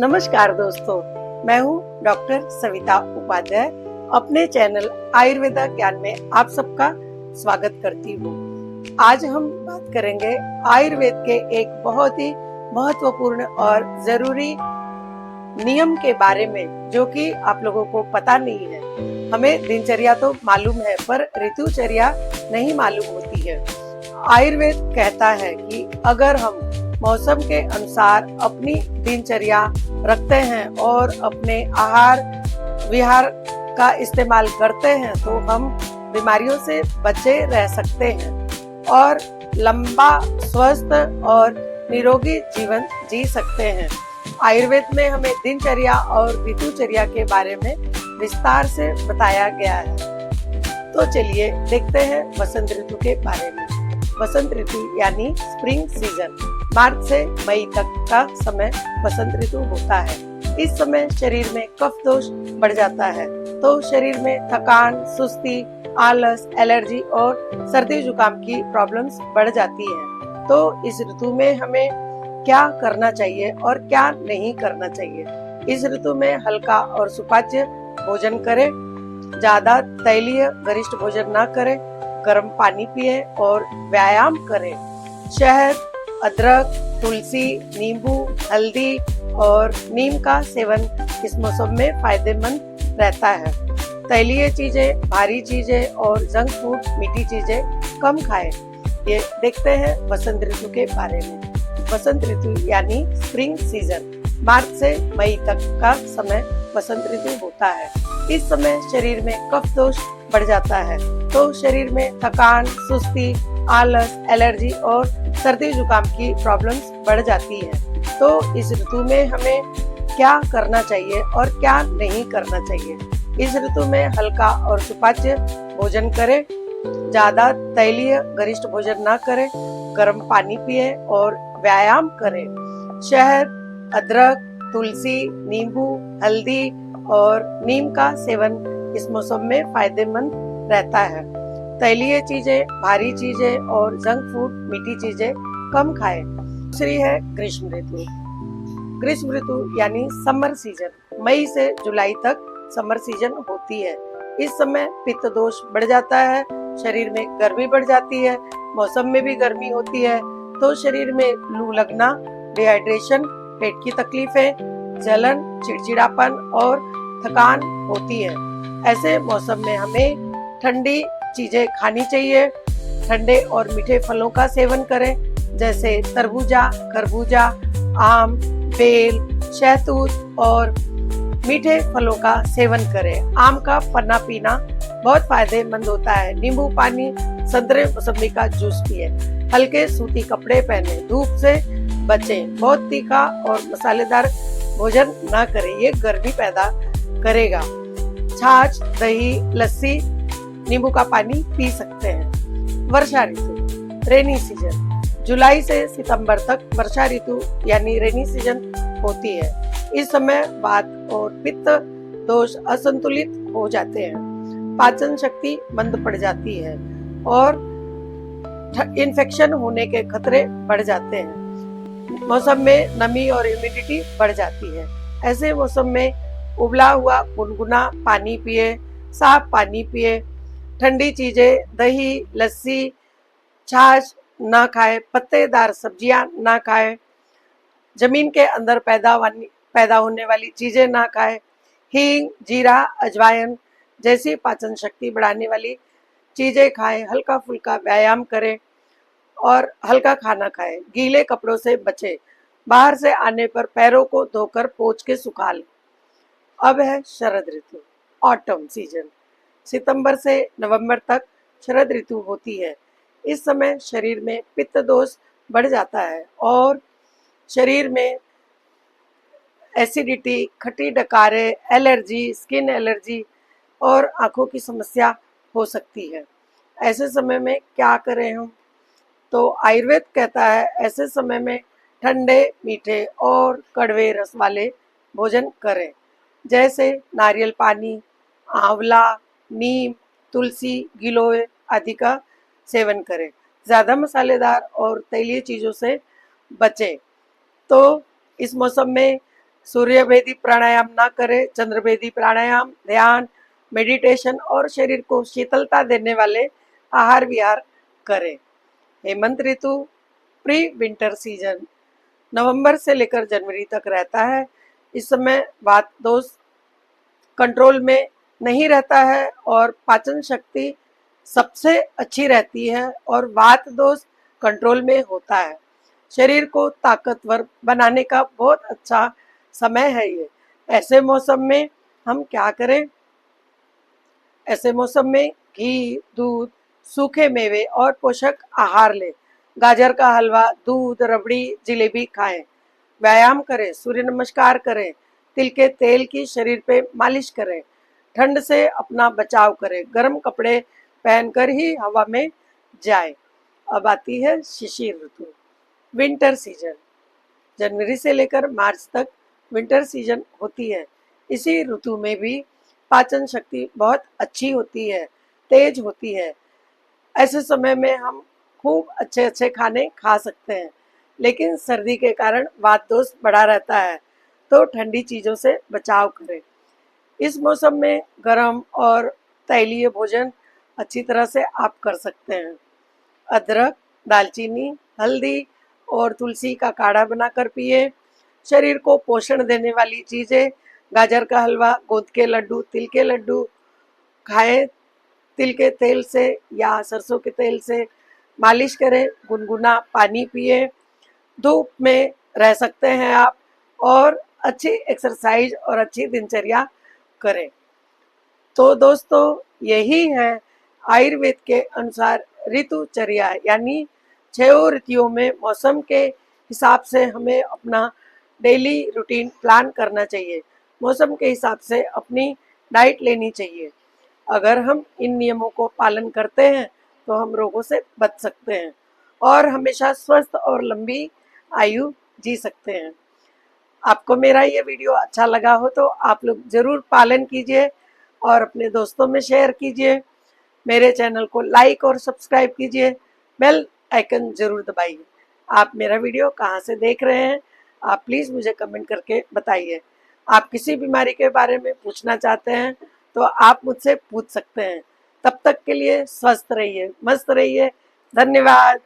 नमस्कार दोस्तों, मैं हूँ डॉक्टर सविता उपाध्याय। अपने चैनल आयुर्वेदा ज्ञान में आप सबका स्वागत करती हूँ। आज हम बात करेंगे आयुर्वेद के एक बहुत ही महत्वपूर्ण और जरूरी नियम के बारे में, जो कि आप लोगों को पता नहीं है। हमें दिनचर्या तो मालूम है, पर ऋतुचर्या नहीं मालूम होती है। आयुर्वेद कहता है कि अगर हम मौसम के अनुसार अपनी दिनचर्या रखते हैं और अपने आहार विहार का इस्तेमाल करते हैं तो हम बीमारियों से बचे रह सकते हैं और लंबा, स्वस्थ और निरोगी जीवन जी सकते हैं। आयुर्वेद में हमें दिनचर्या और ऋतुचर्या के बारे में विस्तार से बताया गया है। तो चलिए देखते हैं वसंत ऋतु के बारे में। वसंत ऋतु यानी स्प्रिंग सीजन, मार्च से मई तक का समय वसंत ऋतु होता है। इस समय शरीर में कफ दोष बढ़ जाता है, तो शरीर में थकान, सुस्ती, आलस, एलर्जी और सर्दी जुकाम की प्रॉब्लम्स बढ़ जाती हैं। तो इस ऋतु में हमें क्या करना चाहिए और क्या नहीं करना चाहिए। इस ऋतु में हल्का और सुपाच्य भोजन करें, ज्यादा तैलीय गरिष्ठ भोजन ना करें, गर्म पानी पिए और व्यायाम करें। शहद, अदरक, तुलसी, नींबू, हल्दी और नीम का सेवन इस मौसम में फायदेमंद रहता है। तैलीय चीजें, भारी चीजें और जंक फूड, मीठी चीजें कम खाएं। ये देखते हैं वसंत ऋतु के बारे में। वसंत ऋतु यानी स्प्रिंग सीजन, मार्च से मई तक का समय वसंत ऋतु होता है। इस समय शरीर में कफ दोष बढ़ जाता है, तो शरीर में थकान, सुस्ती, आलस, एलर्जी और सर्दी जुकाम की प्रॉब्लम्स बढ़ जाती हैं। तो इस ऋतु में हमें क्या करना चाहिए और क्या नहीं करना चाहिए। इस ऋतु में हल्का और सुपाच्य भोजन करें, ज्यादा तैलीय गरिष्ठ भोजन ना करें, गर्म पानी पिए और व्यायाम करें। शहद, अदरक, तुलसी, नींबू, हल्दी और नीम का सेवन इस मौसम में फायदेमंद रहता है। तैलीय चीजें, भारी चीजें और जंक फूड, मीठी चीजें कम खाएं। दूसरी है ग्रीष्म ऋतु। ग्रीष्म ऋतु यानी समर सीजन, मई से जुलाई तक समर सीजन होती है। इस समय पित्त दोष बढ़ जाता है, शरीर में गर्मी बढ़ जाती है, मौसम में भी गर्मी होती है, तो शरीर में लू लगना, डिहाइड्रेशन, पेट की तकलीफें, जलन, चिड़चिड़ापन और थकान होती है। ऐसे मौसम में हमें ठंडी चीजें खानी चाहिए। ठंडे और मीठे फलों का सेवन करें, जैसे तरबूजा, खरबूजा, आम, बेल, शहतूत और मीठे फलों का सेवन करें। आम का पन्ना पीना बहुत फायदेमंद होता है। नींबू पानी, संतरे, मौसम्बी का जूस पिए। हल्के सूती कपड़े पहने, धूप से बचें। बहुत तीखा और मसालेदार भोजन ना करें, ये गर्मी पैदा करेगा। छाछ, दही, लस्सी, नींबू का पानी पी सकते हैं। वर्षा ऋतु, रेनी सीजन, जुलाई से सितंबर तक वर्षा ऋतु यानी रेनी सीजन होती है। इस समय वात और पित्त दोष असंतुलित हो जाते हैं, पाचन शक्ति मंद पड़ जाती है और इन्फेक्शन होने के खतरे बढ़ जाते हैं। मौसम में नमी और ह्यूमिडिटी बढ़ जाती है। ऐसे मौसम में उबला हुआ गुनगुना पानी पिए, साफ पानी पिए। ठंडी चीजें, दही, लस्सी, छाछ ना खाएं, पत्तेदार सब्जियां ना खाएं, जमीन के अंदर पैदा होने वाली चीजें ना खाएं। हींग, जीरा, अजवाइन जैसी पाचन शक्ति बढ़ाने वाली चीजें खाएं। हल्का फुल्का व्यायाम करें और हल्का खाना खाएं। गीले कपड़ों से बचें। बाहर से आने पर पैरों को धोकर पोंछ के सुखा लें। अब है शरद ऋतु, ऑटम सीजन, सितंबर से नवंबर तक शरद ऋतु होती है। इस समय शरीर में पित्त दोष बढ़ जाता है और शरीर में एसिडिटी, खट्टी डकारे, एलर्जी, स्किन एलर्जी और आंखों की समस्या हो सकती है। ऐसे समय में क्या करें हम? तो आयुर्वेद कहता है ऐसे समय में ठंडे, मीठे और कड़वे रस वाले भोजन करें, जैसे नारियल पानी, आंवला, नीम, तुलसी, गिलोय आदि का सेवन करें। ज़्यादा मसालेदार और तैलीय चीज़ों से बचें। तो इस मौसम में सूर्य भेदी प्राणायाम ना करें, चंद्र भेदी प्राणायाम, ध्यान, मेडिटेशन और शरीर को शीतलता देने वाले आहार विहार करें। हेमंत ऋतु प्री विंटर सीजन नवंबर से लेकर जनवरी तक रहता है। इस समय वात दोष कंट्रोल में नहीं रहता है और पाचन शक्ति सबसे अच्छी रहती है और वात दोष कंट्रोल में होता है। शरीर को ताकतवर बनाने का बहुत अच्छा समय है ये। ऐसे मौसम में हम क्या करें? ऐसे मौसम में घी, दूध, सूखे मेवे और पोषक आहार लें। गाजर का हलवा, दूध, रबड़ी, जलेबी खाएं। व्यायाम करें, सूर्य नमस्कार करें, तिल के तेल की शरीर पे मालिश करें। ठंड से अपना बचाव करें, गर्म कपड़े पहनकर ही हवा में जाएं। अब आती है शिशिर ऋतु, विंटर सीजन। जनवरी से लेकर मार्च तक विंटर सीजन होती है। इसी ऋतु में भी पाचन शक्ति बहुत अच्छी होती है, तेज होती है। ऐसे समय में हम खूब अच्छे अच्छे खाने खा सकते हैं, लेकिन सर्दी के कारण वात दोष बढ़ा रहता है, तो ठंडी चीज़ों से बचाव करें। इस मौसम में गर्म और तैलीय भोजन अच्छी तरह से आप कर सकते हैं। अदरक, दालचीनी, हल्दी और तुलसी का काढ़ा बनाकर पिए। शरीर को पोषण देने वाली चीज़ें, गाजर का हलवा, गोंद के लड्डू, तिल के लड्डू खाएं। तिल के तेल से या सरसों के तेल से मालिश करें, गुनगुना पानी पिए। धूप में रह सकते हैं आप और अच्छी एक्सरसाइज और अच्छी दिनचर्या करें। तो दोस्तों, यही है आयुर्वेद के अनुसार ऋतुचर्या, यानी 6 ऋतुओं में मौसम के हिसाब से हमें अपना डेली रूटीन प्लान करना चाहिए। मौसम के हिसाब से अपनी डाइट लेनी चाहिए। अगर हम इन नियमों को पालन करते हैं तो हम रोगों से बच सकते हैं और हमेशा स्वस्थ और लंबी आयु जी सकते हैं। आपको मेरा ये वीडियो अच्छा लगा हो तो आप लोग ज़रूर पालन कीजिए और अपने दोस्तों में शेयर कीजिए। मेरे चैनल को लाइक और सब्सक्राइब कीजिए, बेल आइकन ज़रूर दबाइए। आप मेरा वीडियो कहाँ से देख रहे हैं, आप प्लीज़ मुझे कमेंट करके बताइए। आप किसी बीमारी के बारे में पूछना चाहते हैं तो आप मुझसे पूछ सकते हैं। तब तक के लिए स्वस्थ रहिए, मस्त रहिए। धन्यवाद।